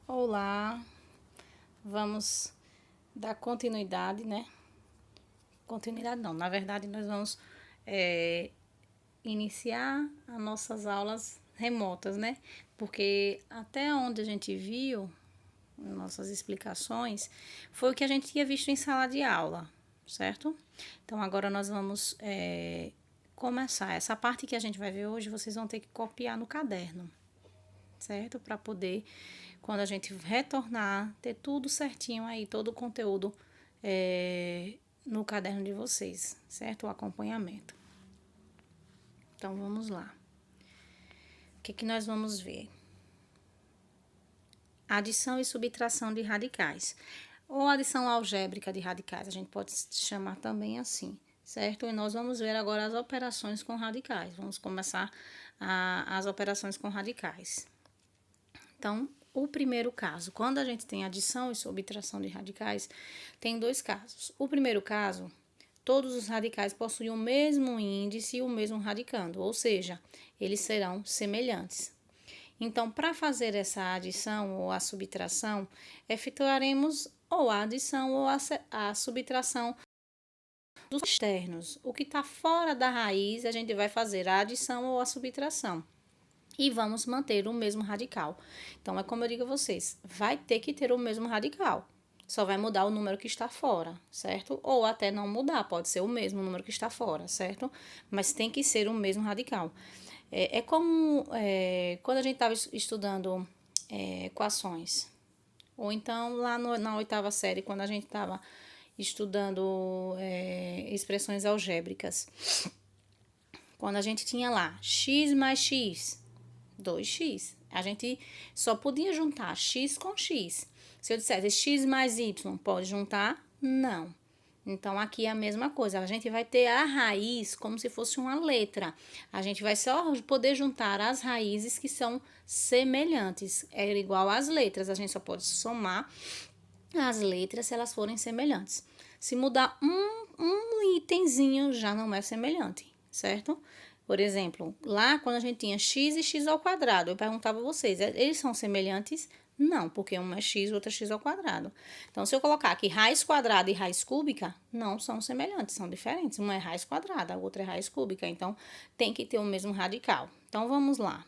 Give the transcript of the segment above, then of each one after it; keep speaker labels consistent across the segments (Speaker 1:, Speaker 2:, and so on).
Speaker 1: Olá, vamos dar continuidade, né? Continuidade não, na verdade nós vamos iniciar as nossas aulas remotas, né? Porque até onde a gente viu, nossas explicações, foi o que a gente tinha visto em sala de aula, certo? Então agora nós vamos começar. Essa parte que a gente vai ver hoje, vocês vão ter que copiar no caderno, certo? Para poder, quando a gente retornar, ter tudo certinho aí, todo o conteúdo no caderno de vocês, certo? O acompanhamento. Então, vamos lá. O que nós vamos ver? Adição e subtração de radicais. Ou adição algébrica de radicais, a gente pode chamar também assim, certo? E nós vamos ver agora as operações com radicais. Vamos começar as operações com radicais. Então, o primeiro caso, quando a gente tem adição e subtração de radicais, tem dois casos. O primeiro caso, todos os radicais possuem o mesmo índice e o mesmo radicando, ou seja, eles serão semelhantes. Então, para fazer essa adição ou a subtração, efetuaremos ou a adição ou a subtração dos externos. O que está fora da raiz, a gente vai fazer a adição ou a subtração. E vamos manter o mesmo radical. Então, é como eu digo a vocês, vai ter que ter o mesmo radical. Só vai mudar o número que está fora, certo? Ou até não mudar, pode ser o mesmo número que está fora, certo? Mas tem que ser o mesmo radical. É como quando a gente estava estudando equações. Ou então, lá na oitava série, quando a gente estava estudando expressões algébricas. Quando a gente tinha lá x mais x, 2x. A gente só podia juntar x com x. Se eu dissesse x mais y, pode juntar? Não. Então, aqui é a mesma coisa. A gente vai ter a raiz como se fosse uma letra. A gente vai só poder juntar as raízes que são semelhantes. É igual às letras. A gente só pode somar as letras se elas forem semelhantes. Se mudar um itemzinho, já não é semelhante, certo? Por exemplo, lá quando a gente tinha x e x ao quadrado, eu perguntava a vocês, eles são semelhantes? Não, porque um é x, o outro é x ao quadrado. Então, se eu colocar aqui raiz quadrada e raiz cúbica, não são semelhantes, são diferentes. Uma é raiz quadrada, a outra é raiz cúbica. Então, tem que ter o mesmo radical. Então, vamos lá.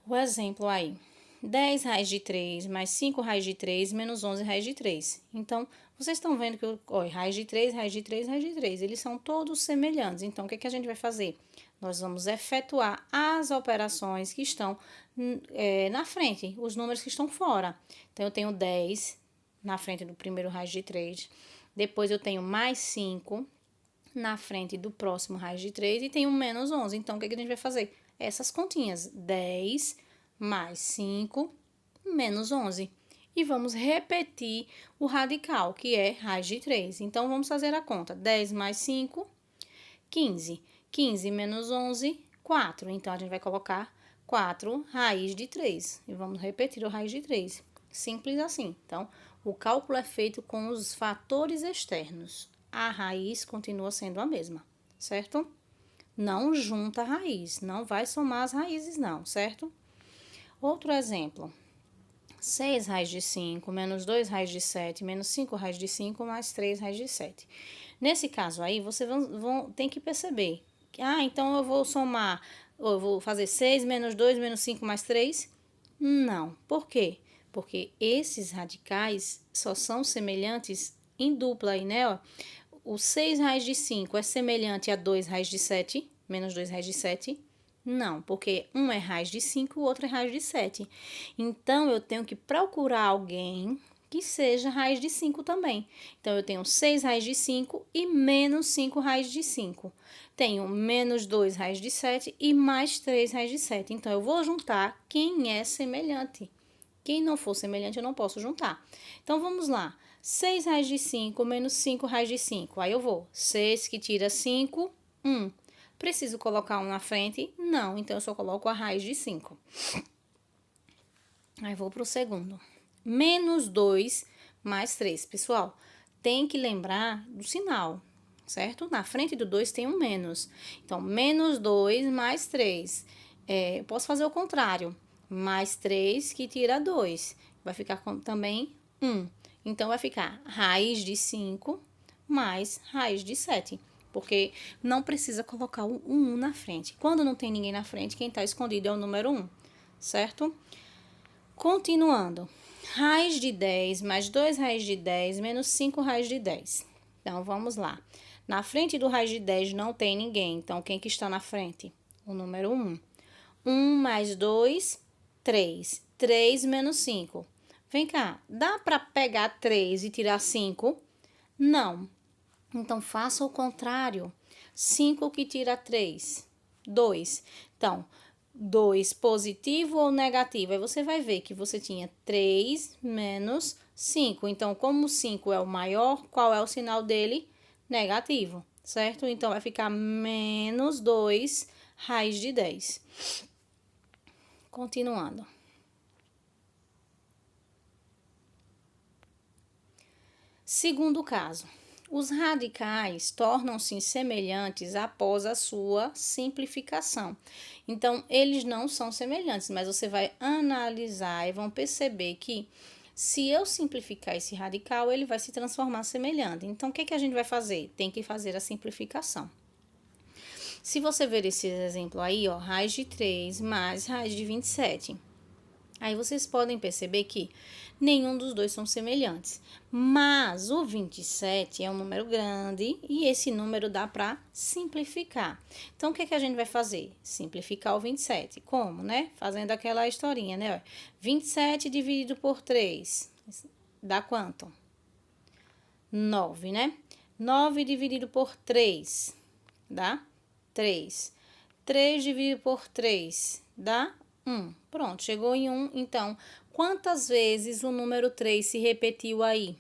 Speaker 1: O exemplo aí. 10 raiz de 3 mais 5 raiz de 3 menos 11 raiz de 3. Então, vocês estão vendo que raiz de 3, raiz de 3, raiz de 3. Eles são todos semelhantes. Então, o que a gente vai fazer? Nós vamos efetuar as operações que estão na frente, os números que estão fora. Então, eu tenho 10 na frente do primeiro raiz de 3. Depois, eu tenho mais 5 na frente do próximo raiz de 3 e tenho menos 11. Então, o que a gente vai fazer? Essas continhas, 10 mais 5 menos 11. E vamos repetir o radical, que é raiz de 3. Então, vamos fazer a conta. 10 mais 5, 15. 15 menos 11, 4. Então, a gente vai colocar 4 raiz de 3. E vamos repetir o raiz de 3. Simples assim. Então, o cálculo é feito com os fatores externos. A raiz continua sendo a mesma, certo? Não junta a raiz, não vai somar as raízes não, certo? Outro exemplo. 6 raiz de 5 menos 2 raiz de 7 menos 5 raiz de 5 mais 3 raiz de 7. Nesse caso aí, vocês tem que perceber. Então eu vou somar, eu vou fazer 6 menos 2 menos 5 mais 3? Não. Por quê? Porque esses radicais só são semelhantes em dupla aí, né? O 6 raiz de 5 é semelhante a 2 raiz de 7, menos 2 raiz de 7? Não, porque um é raiz de 5 e o outro é raiz de 7. Então, eu tenho que procurar alguém que seja raiz de 5 também. Então, eu tenho 6 raiz de 5 e menos 5 raiz de 5. Tenho menos 2 raiz de 7 e mais 3 raiz de 7. Então, eu vou juntar quem é semelhante. Quem não for semelhante, eu não posso juntar. Então, vamos lá. 6 raiz de 5 menos 5 raiz de 5. Aí, eu vou. 6 que tira 5, 1. Preciso colocar um na frente? Não, então eu só coloco a raiz de 5. Aí vou para o segundo. Menos 2 mais 3. Pessoal, tem que lembrar do sinal, certo? Na frente do 2 tem um menos. Então, menos 2 mais 3. Eu posso fazer o contrário. mais 3 que tira 2. Vai ficar com, também 1. Então, vai ficar raiz de 5 mais raiz de 7. Porque não precisa colocar o 1 na frente. Quando não tem ninguém na frente, quem está escondido é o número 1, certo? Continuando. Raiz de 10 mais 2 raiz de 10 menos 5 raiz de 10. Então, vamos lá. Na frente do raiz de 10 não tem ninguém. Então, quem que está na frente? O número 1. 1 mais 2, 3. 3 menos 5. Vem cá, dá para pegar 3 e tirar 5? Não. Então, faça o contrário. 5 que tira 3? 2. Então, 2 positivo ou negativo? Aí você vai ver que você tinha 3 menos 5. Então, como 5 é o maior, qual é o sinal dele? Negativo, certo? Então, vai ficar menos 2 raiz de 10. Continuando. Segundo caso. Os radicais tornam-se semelhantes após a sua simplificação. Então, eles não são semelhantes, mas você vai analisar e vão perceber que se eu simplificar esse radical, ele vai se transformar semelhante. Então, o que a gente vai fazer? Tem que fazer a simplificação. Se você ver esse exemplo aí, ó, raiz de 3 mais raiz de 27. Aí vocês podem perceber que nenhum dos dois são semelhantes. Mas o 27 é um número grande e esse número dá para simplificar. Então, o que a gente vai fazer? Simplificar o 27. Como, né? Fazendo aquela historinha, né? 27 dividido por 3 dá quanto? 9, né? 9 dividido por 3 dá 3. 3 dividido por 3 dá 1. Pronto, chegou em 1. Então, quantas vezes o número 3 se repetiu aí?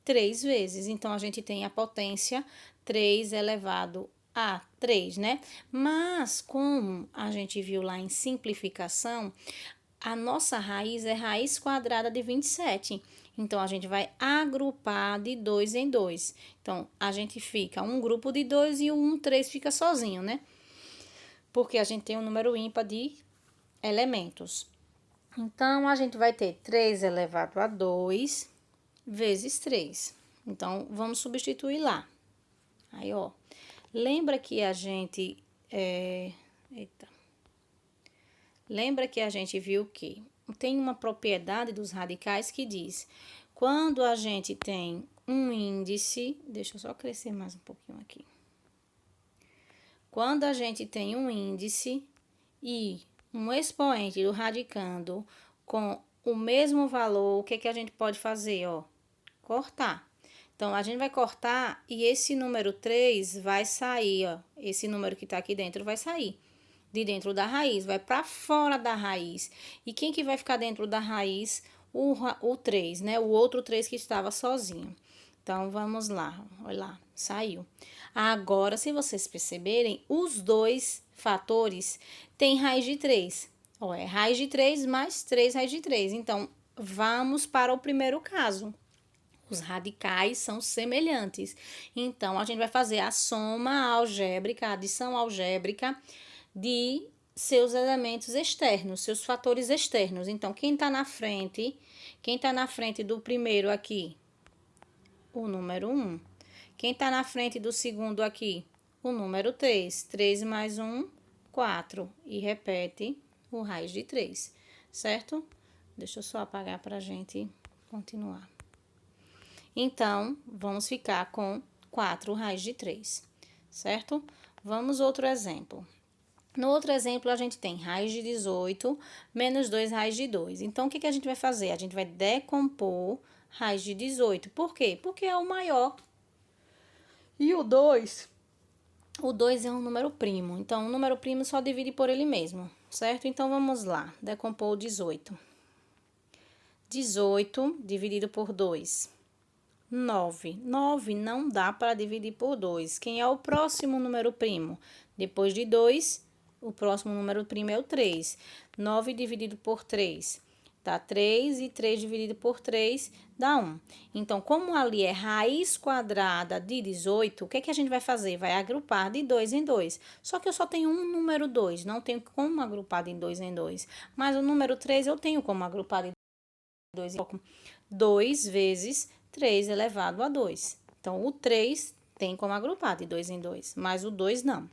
Speaker 1: 3 vezes. Então, a gente tem a potência 3 elevado a 3, né? Mas, como a gente viu lá em simplificação, a nossa raiz é raiz quadrada de 27. Então, a gente vai agrupar de 2 em 2. Então, a gente fica um grupo de 2 e o 3 fica sozinho, né? Porque a gente tem um número ímpar de elementos. Então, a gente vai ter 3 elevado a 2 vezes 3. Então, vamos substituir lá. Aí, ó, lembra que a gente... Lembra que a gente viu que tem uma propriedade dos radicais que diz... Quando a gente tem um índice... Deixa eu só crescer mais um pouquinho aqui. Quando a gente tem um índice e um expoente do radicando com o mesmo valor, o que a gente pode fazer, ó? Cortar. Então, a gente vai cortar e esse número 3 vai sair, ó. Esse número que tá aqui dentro vai sair de dentro da raiz, vai para fora da raiz. E quem que vai ficar dentro da raiz? O 3, né? O outro 3 que estava sozinho. Então, vamos lá. Olha lá, saiu. Agora, se vocês perceberem, os dois fatores têm raiz de 3. Ó, é raiz de 3 mais 3 raiz de 3. Então, vamos para o primeiro caso. Os radicais são semelhantes. Então, a gente vai fazer a soma algébrica, a adição algébrica de seus elementos externos, seus fatores externos. Então, quem está na frente do primeiro aqui? O número 1. Quem está na frente do segundo aqui? O número 3. 3 mais 1, 4. E repete o raiz de 3, certo? Deixa eu só apagar para a gente continuar. Então, vamos ficar com 4 raiz de 3, certo? Vamos outro exemplo. No outro exemplo, a gente tem raiz de 18 menos 2 raiz de 2. Então, o que a gente vai fazer? A gente vai decompor raiz de 18. Por quê? Porque é o maior. E o 2 é um número primo. Então, o número primo só divide por ele mesmo, certo? Então, vamos lá. Decompor o 18. 18 dividido por 2. 9. 9 não dá para dividir por 2. Quem é o próximo número primo? Depois de 2, o próximo número primo é o 3. 9 dividido por 3. dá 3, e 3 dividido por 3 dá 1. Então, como ali é raiz quadrada de 18, o que que a gente vai fazer? Vai agrupar de 2 em 2. Só que eu só tenho um número 2, não tenho como agrupar de 2 em 2. Mas o número 3 eu tenho como agrupar de 2 em 2. 2 vezes 3 elevado a 2. Então, o 3 tem como agrupar de 2 em 2, mas o 2 não.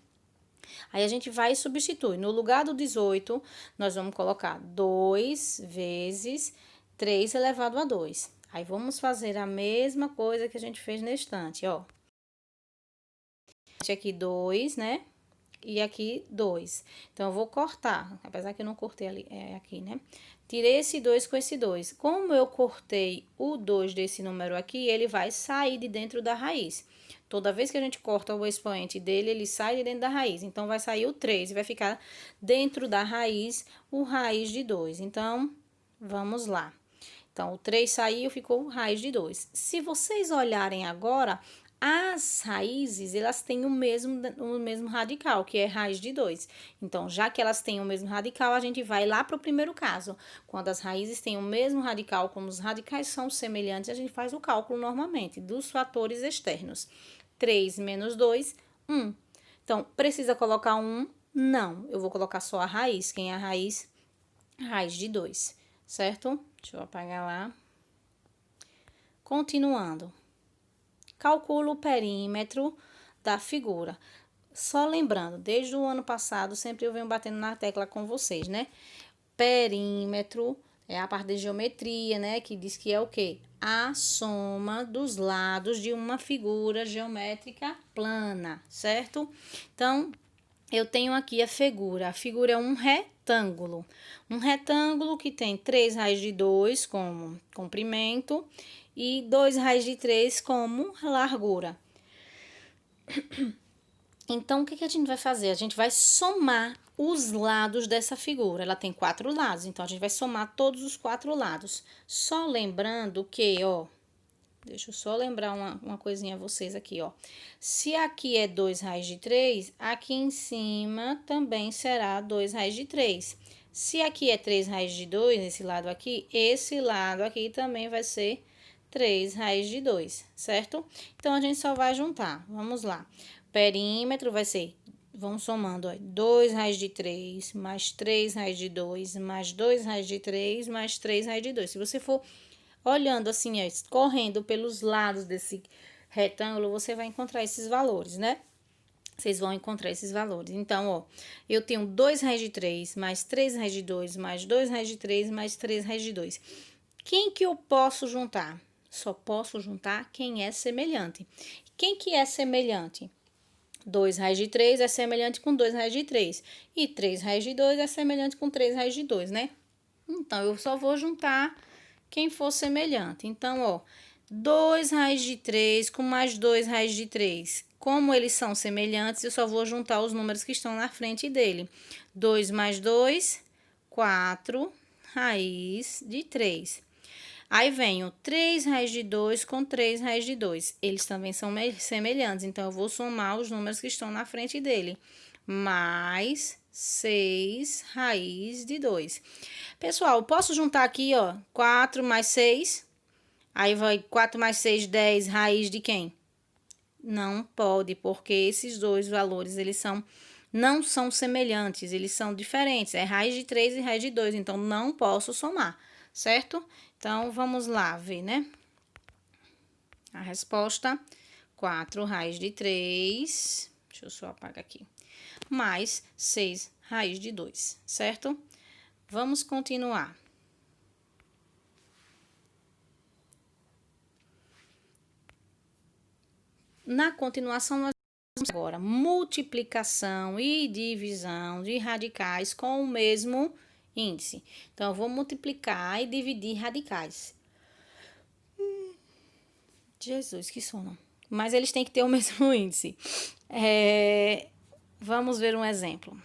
Speaker 1: Aí a gente vai e substitui. No lugar do 18, nós vamos colocar 2 vezes 3 elevado a 2. Aí vamos fazer a mesma coisa que a gente fez na estante, ó. Aqui 2, né? E aqui 2. Então, eu vou cortar, apesar que eu não cortei ali, aqui, né? Tirei esse 2 com esse 2. Como eu cortei o 2 desse número aqui, ele vai sair de dentro da raiz. Toda vez que a gente corta o expoente dele, ele sai de dentro da raiz. Então, vai sair o 3 e vai ficar dentro da raiz o raiz de 2. Então, vamos lá. Então, o 3 saiu, ficou raiz de 2. Se vocês olharem agora, as raízes, elas têm o mesmo radical, que é raiz de 2. Então, já que elas têm o mesmo radical, a gente vai lá para o primeiro caso. Quando as raízes têm o mesmo radical, como os radicais são semelhantes, a gente faz o cálculo normalmente dos fatores externos. 3 menos 2, 1. Então, precisa colocar 1? Não, eu vou colocar só a raiz. Quem é a raiz? Raiz de 2, certo? Deixa eu apagar lá. Continuando. Calculo o perímetro da figura. Só lembrando, desde o ano passado, sempre eu venho batendo na tecla com vocês, né? Perímetro é a parte de geometria, né? Que diz que é o quê? A soma dos lados de uma figura geométrica plana, certo? Então, eu tenho aqui a figura. A figura é um retângulo. Um retângulo que tem 3 raiz de 2 como comprimento e 2 raiz de 3 como largura. Então, o que a gente vai fazer? A gente vai somar os lados dessa figura. Ela tem 4 lados, então a gente vai somar todos os 4 lados. Só lembrando que, ó, deixa eu só lembrar uma coisinha a vocês aqui, ó. Se aqui é 2 raiz de 3, aqui em cima também será 2 raiz de 3. Se aqui é 3 raiz de 2, esse lado aqui também vai ser 3 raiz de 2, certo? Então, a gente só vai juntar. Vamos lá. Perímetro vai ser, vamos somando, ó, 2 raiz de 3, mais 3 raiz de 2, mais 2 raiz de 3, mais 3 raiz de 2. Se você for olhando assim, ó, correndo pelos lados desse retângulo, você vai encontrar esses valores, né? Vocês vão encontrar esses valores. Então, ó, eu tenho 2 raiz de 3, mais 3 raiz de 2, mais 2 raiz de 3, mais 3 raiz de 2. Quem que eu posso juntar? Só posso juntar quem é semelhante. Quem que é semelhante? 2 raiz de 3 é semelhante com 2 raiz de 3. E 3 raiz de 2 é semelhante com 3 raiz de 2, né? Então, eu só vou juntar quem for semelhante. Então, ó, 2 raiz de 3 com mais 2 raiz de 3. Como eles são semelhantes, eu só vou juntar os números que estão na frente dele. 2 mais 2, 4 raiz de 3. Aí vem o 3 raiz de 2 com 3 raiz de 2. Eles também são semelhantes, então eu vou somar os números que estão na frente dele. Mais 6 raiz de 2. Pessoal, posso juntar aqui, ó, 4 mais 6. Aí vai 4 mais 6, 10, raiz de quem? Não pode, porque esses dois valores, eles não são semelhantes, eles são diferentes. É raiz de 3 e raiz de 2, então não posso somar, certo? Então, vamos lá ver, né? A resposta, 4 raiz de 3, deixa eu só apagar aqui, mais 6 raiz de 2, certo? Vamos continuar. Na continuação, nós vamos agora multiplicação e divisão de radicais com o mesmo índice. Então, eu vou multiplicar e dividir radicais. Jesus, que sono. Mas eles têm que ter o mesmo índice. Vamos ver um exemplo.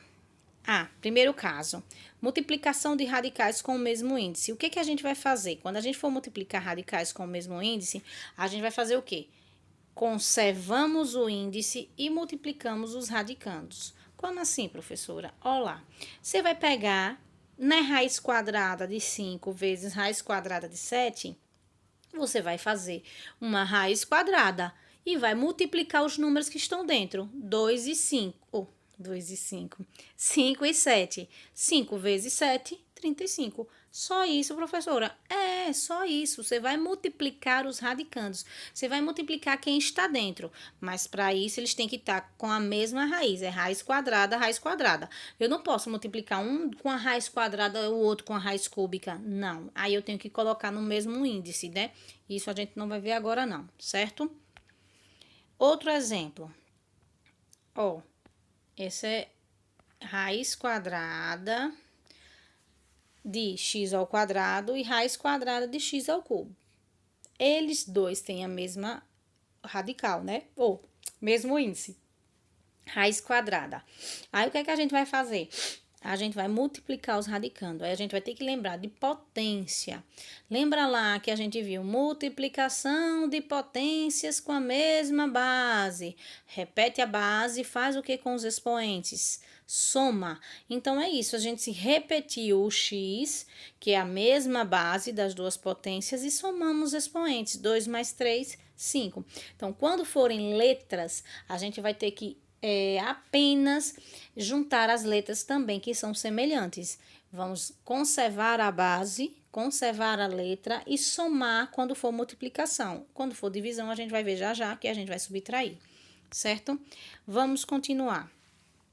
Speaker 1: Primeiro caso, multiplicação de radicais com o mesmo índice. O que a gente vai fazer? Quando a gente for multiplicar radicais com o mesmo índice, a gente vai fazer o quê? Conservamos o índice e multiplicamos os radicandos. Como assim, professora? Olá, você vai pegar não é raiz quadrada de 5 vezes raiz quadrada de 7, você vai fazer uma raiz quadrada e vai multiplicar os números que estão dentro. 2 e 5. 2 e 5. 5 e 7. 5 vezes 7, 35. Só isso, professora? É, só isso. Você vai multiplicar os radicandos. Você vai multiplicar quem está dentro. Mas para isso, eles têm que estar com a mesma raiz. É raiz quadrada, raiz quadrada. Eu não posso multiplicar um com a raiz quadrada, o outro com a raiz cúbica. Não. Aí eu tenho que colocar no mesmo índice, né? Isso a gente não vai ver agora, não, certo? Outro exemplo. Ó, essa é raiz quadrada de x ao quadrado e raiz quadrada de x ao cubo. Eles dois têm a mesma radical, né? Ou mesmo índice. Raiz quadrada. Aí o que é que a gente vai fazer? A gente vai multiplicar os radicando. Aí a gente vai ter que lembrar de potência. Lembra lá que a gente viu multiplicação de potências com a mesma base. Repete a base, faz o que com os expoentes? Soma. Então é isso, a gente se repetiu o x, que é a mesma base das duas potências, e somamos os expoentes. 2 mais 3, 5. Então, quando forem letras, a gente vai ter que apenas juntar as letras também, que são semelhantes. Vamos conservar a base, conservar a letra e somar quando for multiplicação. Quando for divisão, a gente vai ver já já que a gente vai subtrair, certo? Vamos continuar.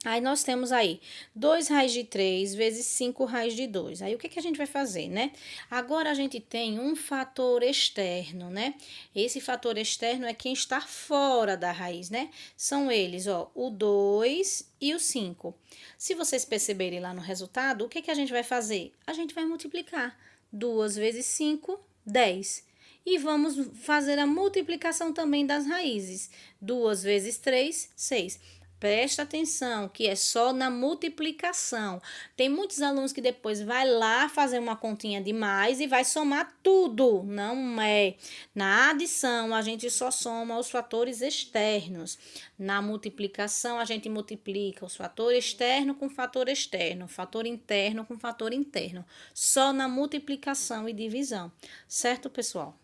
Speaker 1: Aí, nós temos aí 2 raiz de 3 vezes 5 raiz de 2. Aí, o que a gente vai fazer, né? Agora, a gente tem um fator externo, né? Esse fator externo é quem está fora da raiz, né? São eles, ó, o 2 e o 5. Se vocês perceberem lá no resultado, o que a gente vai fazer? A gente vai multiplicar. 2 vezes 5, 10. E vamos fazer a multiplicação também das raízes. 2 vezes 3, 6. Presta atenção que é só na multiplicação. Tem muitos alunos que depois vai lá fazer uma continha de mais e vai somar tudo. Não é. Na adição, a gente só soma os fatores externos. Na multiplicação, a gente multiplica os fatores externo com fator externo, fator interno com fator interno. Só na multiplicação e divisão. Certo, pessoal?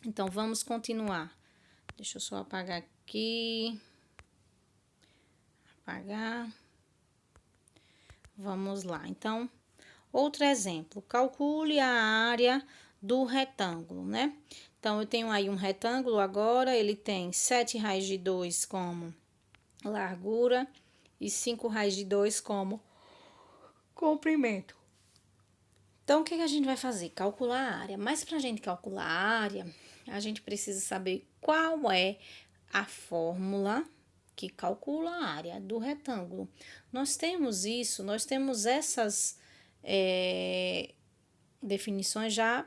Speaker 1: Então, vamos continuar. Deixa eu só apagar aqui. Apagar. Vamos lá. Então, outro exemplo. Calcule a área do retângulo, né? Então, eu tenho aí um retângulo agora, ele tem 7 raiz de 2 como largura e 5 raiz de 2 como comprimento. Então, o que a gente vai fazer? Calcular a área. Mas, para a gente calcular a área, a gente precisa saber qual é a fórmula que calcula a área do retângulo. Nós temos essas definições já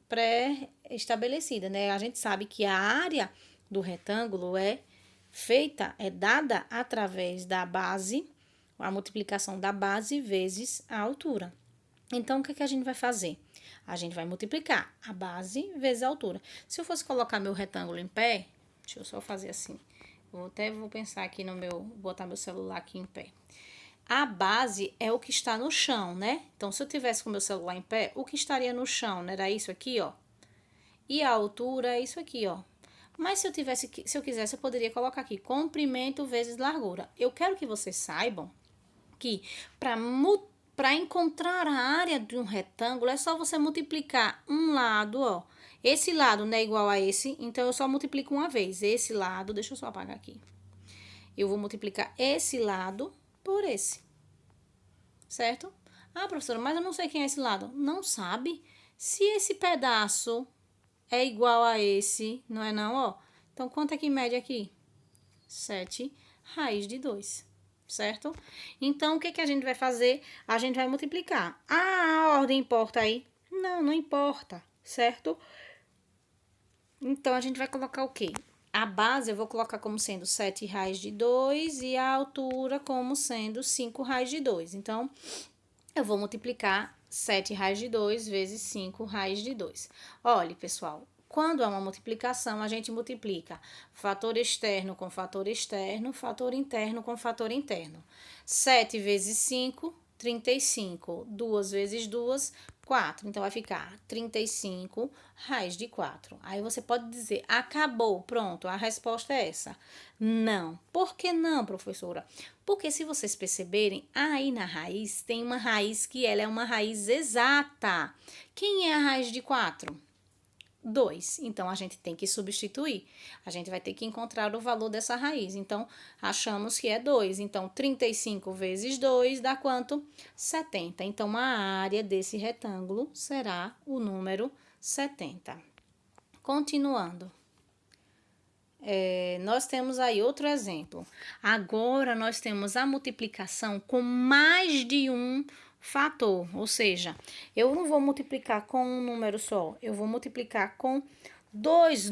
Speaker 1: pré-estabelecidas, né? A gente sabe que a área do retângulo é dada através da base, a multiplicação da base vezes a altura. Então, o que a gente vai fazer? A gente vai multiplicar a base vezes a altura. Se eu fosse colocar meu retângulo em pé, deixa eu só fazer assim. Vou pensar aqui botar meu celular aqui em pé. A base é o que está no chão, né? Então, se eu tivesse com meu celular em pé, o que estaria no chão, né? Era isso aqui, ó. E a altura é isso aqui, ó. Mas se eu quisesse, eu poderia colocar aqui comprimento vezes largura. Eu quero que vocês saibam que para encontrar a área de um retângulo, é só você multiplicar um lado, ó. Esse lado não é igual a esse, então eu só multiplico uma vez. Esse lado, deixa eu só apagar aqui. Eu vou multiplicar esse lado por esse. Certo? Ah, professora, mas eu não sei quem é esse lado. Não sabe? Se esse pedaço é igual a esse, não é não, ó? Então, quanto é que mede aqui? 7 raiz de 2. Certo? Então, o que a gente vai fazer? A gente vai multiplicar. Ah, a ordem importa aí? Não, não importa. Certo? Então, a gente vai colocar o quê? A base eu vou colocar como sendo 7 raiz de 2 e a altura como sendo 5 raiz de 2. Então, eu vou multiplicar 7 raiz de 2 vezes 5 raiz de 2. Olha, pessoal, quando há uma multiplicação, a gente multiplica fator externo com fator externo, fator interno com fator interno. 7 vezes 5, 35. 2 vezes 2, 4. Então, vai ficar 35 raiz de 4. Aí, você pode dizer, acabou, pronto, a resposta é essa. Não. Por que não, professora? Porque se vocês perceberem, aí na raiz tem uma raiz que ela é uma raiz exata. Quem é a raiz de 4? 2. Então, a gente tem que substituir. A gente vai ter que encontrar o valor dessa raiz. Então, achamos que é 2. Então, 35 vezes 2 dá quanto? 70. Então, a área desse retângulo será o número 70. Continuando. Nós temos aí outro exemplo. Agora, nós temos a multiplicação com mais de um fator, ou seja, eu não vou multiplicar com um número só, eu vou multiplicar com dois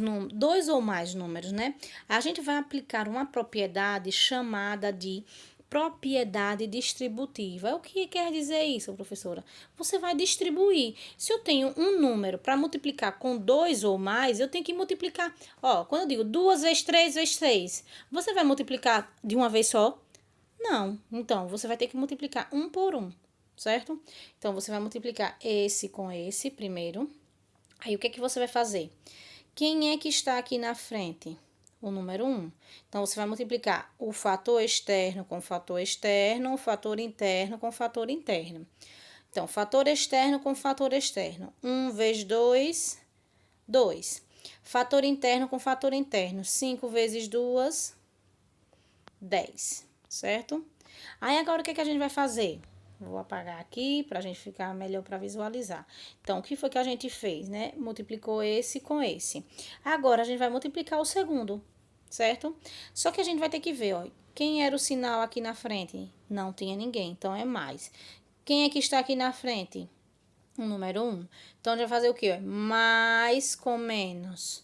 Speaker 1: ou mais números, né? A gente vai aplicar uma propriedade chamada de propriedade distributiva. O que quer dizer isso, professora? Você vai distribuir. Se eu tenho um número para multiplicar com 2 ou mais, eu tenho que multiplicar. Ó, quando eu digo 2 vezes 3 vezes 3, você vai multiplicar de uma vez só? Não. Então, você vai ter que multiplicar um por um, certo? Então, você vai multiplicar esse com esse primeiro. Aí, o que é que você vai fazer? Quem é que está aqui na frente? O número 1. Então, você vai multiplicar o fator externo com o fator externo, o fator interno com o fator interno. Então, fator externo com fator externo. 1 vezes 2, 2. Fator interno com fator interno. 5 vezes 2, 10. Certo? Aí, agora, o que a gente vai fazer? Vou apagar aqui para a gente ficar melhor para visualizar. Então, o que foi que a gente fez, né? Multiplicou esse com esse. Agora, a gente vai multiplicar o segundo, certo? Só que a gente vai ter que ver, ó. Quem era o sinal aqui na frente? Não tinha ninguém, então é mais. Quem é que está aqui na frente? O número 1. Então, a gente vai fazer o quê? Mais com menos.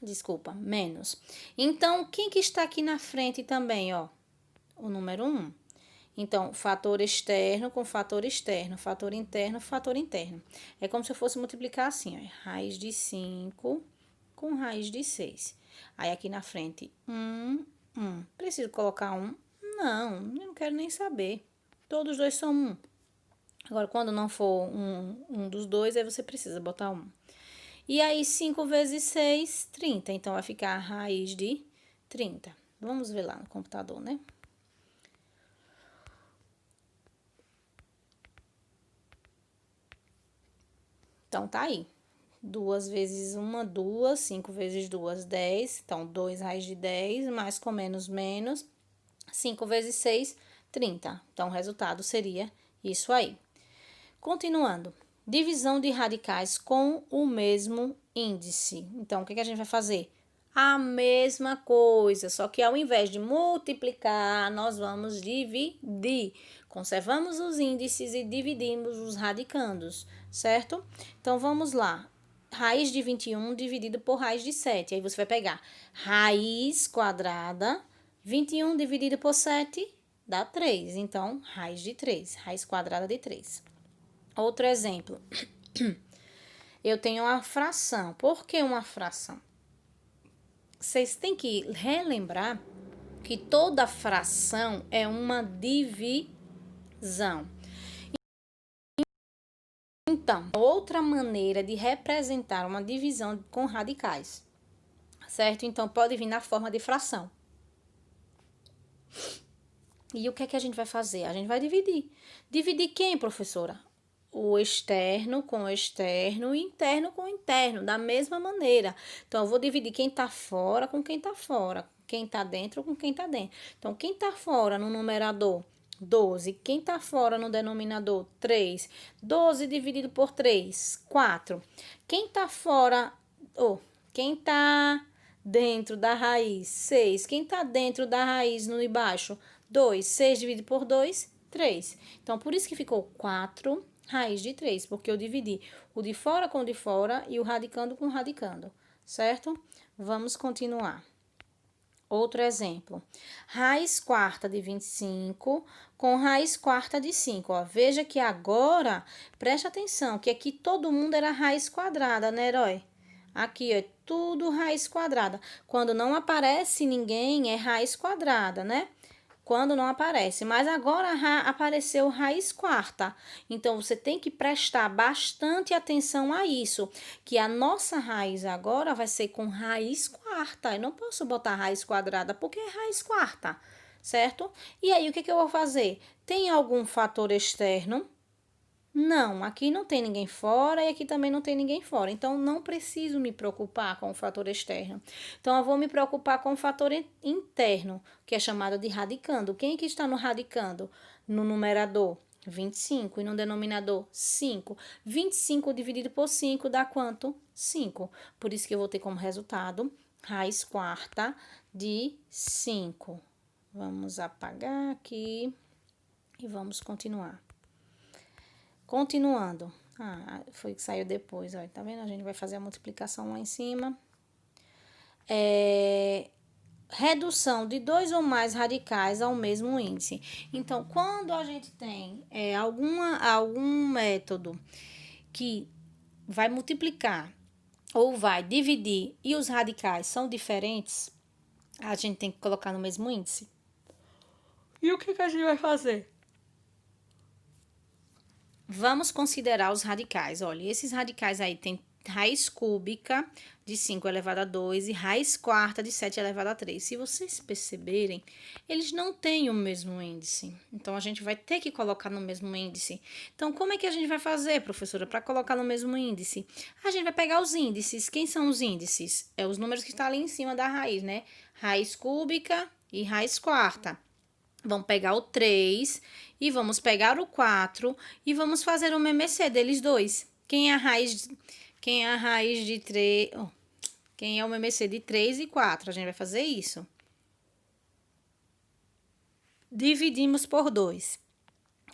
Speaker 1: Desculpa, menos. Então, quem que está aqui na frente também, ó? O número 1. Então, fator externo com fator externo, fator interno, fator interno. É como se eu fosse multiplicar assim, ó, raiz de 5 com raiz de 6. Aí, aqui na frente, 1. Preciso colocar 1? Não, eu não quero nem saber. Todos os dois são 1. Agora, quando não for um dos dois, aí você precisa botar 1. E aí, 5 vezes 6, 30. Então, vai ficar a raiz de 30. Vamos ver lá no computador, né? Então, tá aí. 2 vezes 1, 2. 5 vezes 2, 10. Então, 2 raiz de 10, mais com menos, menos. 5 vezes 6, 30. Então, o resultado seria isso aí. Continuando. Divisão de radicais com o mesmo índice. Então, o que a gente vai fazer? A mesma coisa, só que ao invés de multiplicar, nós vamos dividir. Conservamos os índices e dividimos os radicandos, certo? Então, vamos lá. Raiz de 21 dividido por raiz de 7. Aí, você vai pegar raiz quadrada, 21 dividido por 7 dá 3. Então, raiz de 3, raiz quadrada de 3. Outro exemplo. Eu tenho uma fração. Por que uma fração? Vocês têm que relembrar que toda fração é uma divisão. Então, outra maneira de representar uma divisão com radicais, certo? Então, pode vir na forma de fração. E o que é que a gente vai fazer? A gente vai dividir. Dividir quem, professora? O externo com o externo e interno com o interno, da mesma maneira. Então, eu vou dividir quem está fora com quem está fora, quem está dentro com quem está dentro. Então, quem está fora no numerador, 12. Quem está fora no denominador, 3. 12 dividido por 3, 4. Quem está fora, quem está dentro da raiz, 6. Quem está dentro da raiz no embaixo, 2. 6 dividido por 2, 3. Então, por isso que ficou 4 raiz de 3, porque eu dividi o de fora com o de fora e o radicando com o radicando, certo? Vamos continuar. Outro exemplo. Raiz quarta de 25 com raiz quarta de 5. Ó. Veja que agora, preste atenção, que aqui todo mundo era raiz quadrada, né, herói? Aqui, ó, é tudo raiz quadrada. Quando não aparece ninguém, é raiz quadrada, né? quando não aparece. Mas agora apareceu raiz quarta. Então, você tem que prestar bastante atenção a isso, que a nossa raiz agora vai ser com raiz quarta. Eu não posso botar raiz quadrada porque é raiz quarta, certo? E aí, o que eu vou fazer? Tem algum fator externo? Não, aqui não tem ninguém fora e aqui também não tem ninguém fora. Então, não preciso me preocupar com o fator externo. Então, eu vou me preocupar com o fator interno, que é chamado de radicando. Quem é que está no radicando? No numerador, 25, e no denominador, 5. 25 dividido por 5 dá quanto? 5. Por isso que eu vou ter como resultado raiz quarta de 5. Vamos apagar aqui e vamos continuar. Continuando. Foi que saiu depois, ó. Tá vendo? A gente vai fazer a multiplicação lá em cima. Redução de 2 ou mais radicais ao mesmo índice. Então, quando a gente tem algum método que vai multiplicar ou vai dividir e os radicais são diferentes, a gente tem que colocar no mesmo índice. E o que a gente vai fazer? Vamos considerar os radicais. Olha, esses radicais aí tem raiz cúbica de 5 elevado a 2 e raiz quarta de 7 elevado a 3. Se vocês perceberem, eles não têm o mesmo índice. Então, a gente vai ter que colocar no mesmo índice. Então, como é que a gente vai fazer, professora, para colocar no mesmo índice? A gente vai pegar os índices. Quem são os índices? É os números que estão ali em cima da raiz, né? Raiz cúbica e raiz quarta. Vamos pegar o 3 e vamos pegar o 4 e vamos fazer o MMC deles dois. Quem é a raiz de 3? Quem é o MMC de 3 e 4? A gente vai fazer isso. Dividimos por 2.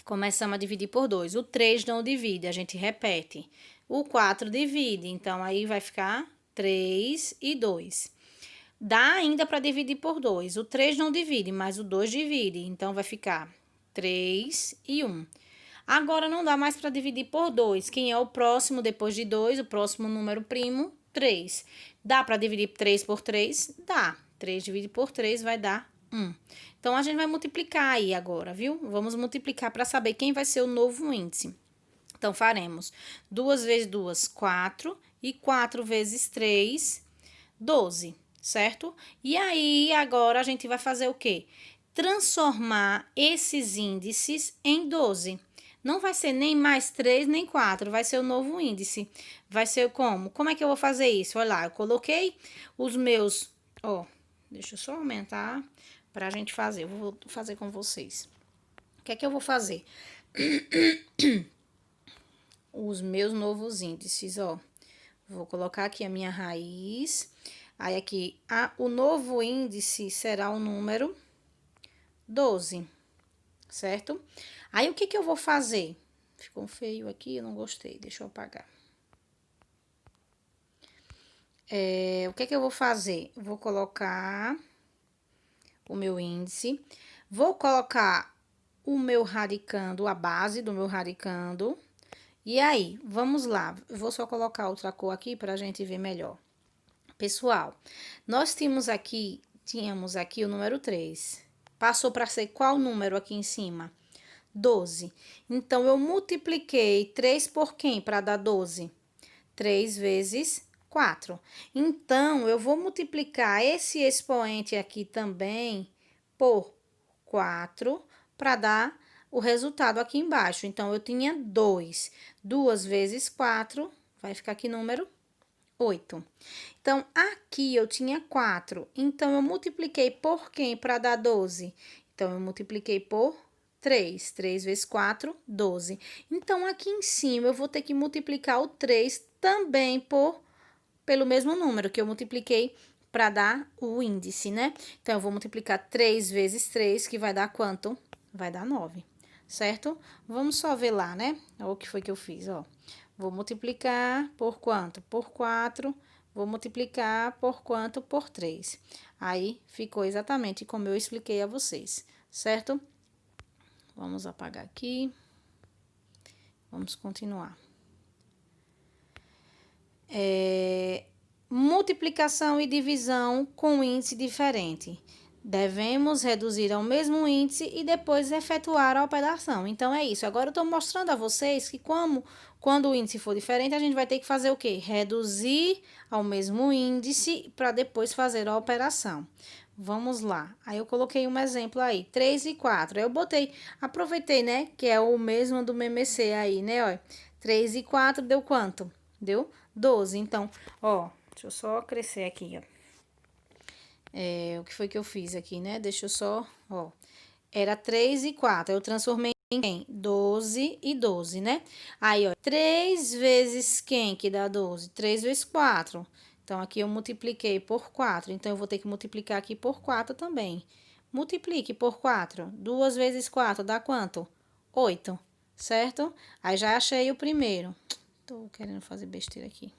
Speaker 1: Começamos a dividir por 2. O 3 não divide, a gente repete. O 4 divide, então aí vai ficar 3 e 2. Dá ainda para dividir por 2. O 3 não divide, mas o 2 divide. Então, vai ficar 3 e 1. Agora, não dá mais para dividir por 2. Quem é o próximo depois de 2? O próximo número primo, 3. Dá para dividir 3 por 3? Dá. 3 dividido por 3 vai dar 1. Então, a gente vai multiplicar aí agora, viu? Vamos multiplicar para saber quem vai ser o novo índice. Então, faremos 2 vezes 2, 4. E 4 vezes 3, 12. Certo? E aí, agora a gente vai fazer o quê? Transformar esses índices em 12. Não vai ser nem mais 3, nem 4, vai ser o novo índice. Vai ser como? Como é que eu vou fazer isso? Olha lá, eu coloquei os meus... deixa eu só aumentar para a gente fazer. Eu vou fazer com vocês. O que é que eu vou fazer? Os meus novos índices, ó. Vou colocar aqui a minha raiz... Aí, aqui, o novo índice será o número 12, certo? Aí, o que eu vou fazer? Ficou feio aqui, eu não gostei, deixa eu apagar. O que eu vou fazer? Vou colocar o meu índice, vou colocar o meu radicando, a base do meu radicando. E aí, vamos lá, eu vou só colocar outra cor aqui para a gente ver melhor. Pessoal, nós tínhamos aqui o número 3. Passou para ser qual número aqui em cima? 12. Então, eu multipliquei 3 por quem para dar 12? 3 vezes 4. Então, eu vou multiplicar esse expoente aqui também por 4 para dar o resultado aqui embaixo. Então, eu tinha 2. 2 vezes 4 vai ficar aqui número 8. Então, aqui eu tinha 4. Então, eu multipliquei por quem para dar 12? Então, eu multipliquei por 3. 3 vezes 4, 12. Então, aqui em cima, eu vou ter que multiplicar o 3 também pelo mesmo número que eu multipliquei para dar o índice, né? Então, eu vou multiplicar 3 vezes 3, que vai dar quanto? Vai dar 9, certo? Vamos só ver lá, né? Olha o que foi que eu fiz, ó. Vou multiplicar por quanto? Por 4. Vou multiplicar por quanto? Por 3. Aí, ficou exatamente como eu expliquei a vocês, certo? Vamos apagar aqui. Vamos continuar. Multiplicação e divisão com índice diferente. Devemos reduzir ao mesmo índice e depois efetuar a operação. Então, é isso. Agora, eu estou mostrando a vocês que quando o índice for diferente, a gente vai ter que fazer o quê? Reduzir ao mesmo índice para depois fazer a operação. Vamos lá. Aí, eu coloquei um exemplo aí, 3 e 4. Aí, eu aproveitei, né, que é o mesmo do MMC aí, né, ó. 3 e 4 deu quanto? Deu 12. Então, ó, deixa eu só crescer aqui, ó. O que foi que eu fiz aqui, né? Deixa eu só, ó. Era 3 e 4. Eu transformei em quem? 12 e 12, né? Aí, ó, 3 vezes quem que dá 12? 3 vezes 4. Então, aqui eu multipliquei por 4. Então, eu vou ter que multiplicar aqui por 4 também. Multiplique por 4. 2 vezes 4 dá quanto? 8, certo? Aí, já achei o primeiro. Tô querendo fazer besteira aqui.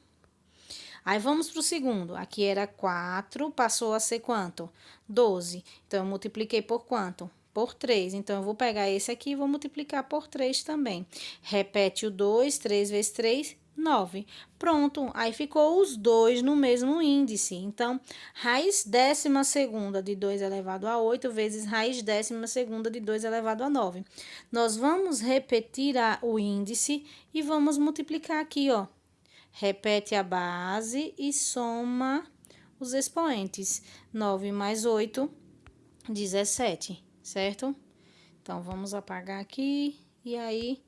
Speaker 1: Aí, vamos para o segundo. Aqui era 4, passou a ser quanto? 12. Então, eu multipliquei por quanto? Por 3. Então, eu vou pegar esse aqui e vou multiplicar por 3 também. Repete o 2, 3 vezes 3, 9. Pronto, aí ficou os dois no mesmo índice. Então, raiz 12ª de 2 elevado a 8 vezes raiz 12ª de 2 elevado a 9. Nós vamos repetir o índice e vamos multiplicar aqui, ó. Repete a base e soma os expoentes. 9 mais 8, 17, certo? Então, vamos apagar aqui e aí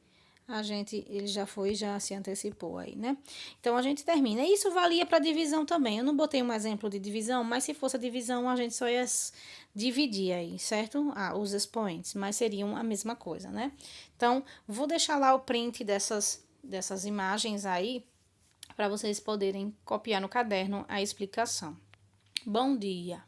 Speaker 1: ele já se antecipou aí, né? Então, a gente termina. Isso valia para divisão também. Eu não botei um exemplo de divisão, mas se fosse a divisão, a gente só ia dividir aí, certo? Os expoentes, mas seriam a mesma coisa, né? Então, vou deixar lá o print dessas imagens aí, para vocês poderem copiar no caderno a explicação. Bom dia!